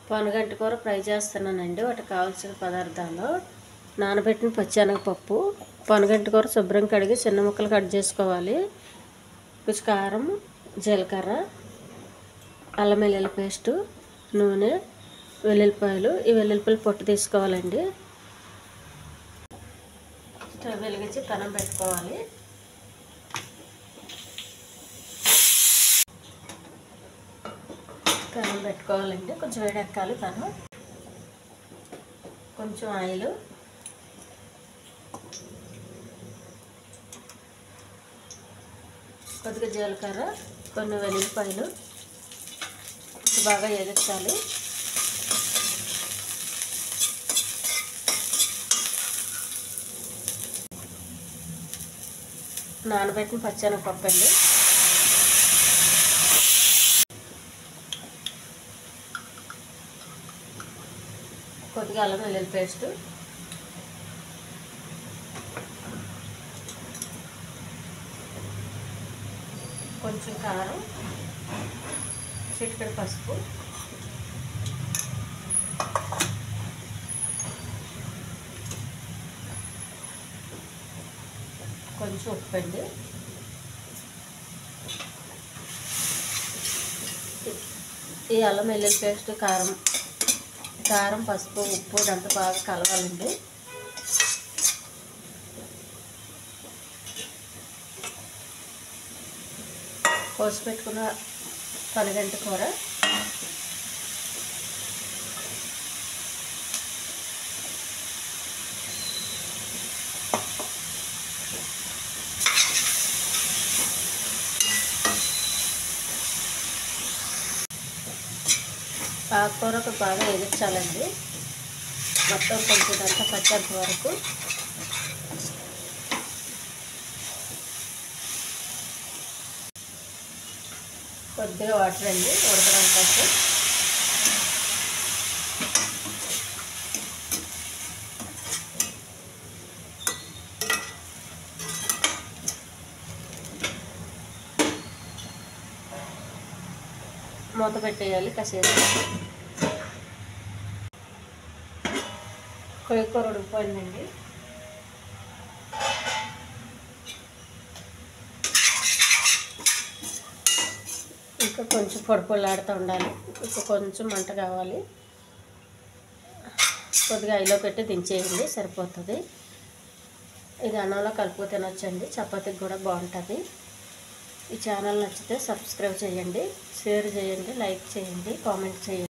పొనగంటి కూర ఫ్రై చేస్తున్నానండి. వాటికి కావాల్సిన పదార్థాలు: నానబెట్టిన పచ్చెనగపప్పు, పొనగంటి కూర శుభ్రం కడిగి చిన్న ముక్కలు కట్ చేసుకోవాలి. కొంచెం కారం, జీలకర్ర, అల్లం వెల్లుల్లి పేస్టు, నూనె, వెల్లుల్లిపాయలు. ఈ వెల్లుల్లిపాయలు పొట్టు తీసుకోవాలండి. స్టవ్ వెలిగించి పెనం పెట్టుకోవాలి. పెనం పెట్టుకోవాలండి. కొంచెం వేడెక్కాలి పెనం. కొంచెం ఆయిల్, కొద్దిగా జీలకర్ర, కొన్ని వెల్లుల్లిపాయలు బాగా ఎగెత్తాలి. నానబెట్టిన పచ్చెనగపప్పు అండి. కొద్దిగా అల్లం వెల్లుల్లి పేస్టు, కొంచెం కారం, చిటికెడు పసుపు, కొంచెం ఉప్పు అండి. ఈ అల్లం వెల్లుల్లి పేస్ట్, కారం, పసుపు, ఉప్పు ఇదంతా బాగా కలవాలండి. కోసి పెట్టుకున్న పొనగంటి కూర, ఆకుకూర బాగా ఎగించాలండి. మొత్తం కొంచెం అంతా పచ్చేంత వరకు. కొద్దిగా వాటర్ అండి ఉడకడం కోసం. మూత పెట్టేయాలి కాసేపు. కూర ఉడికిపోయిందండి. ఇంకా కొంచెం పొడిపొడిలాడుతూ ఉండాలి. ఇంకా కొంచెం మంట కావాలి. కొద్దిగా ఐలో పెట్టి దించేయండి, సరిపోతుంది. ఇది అన్నంలో కలుపు తినొచ్చండి. చపాతీకి కూడా బాగుంటుంది. ఈ ఛానల్ నచ్చితే సబ్స్క్రైబ్ చేయండి, షేర్ చేయండి, లైక్ చేయండి, కామెంట్ చేయండి.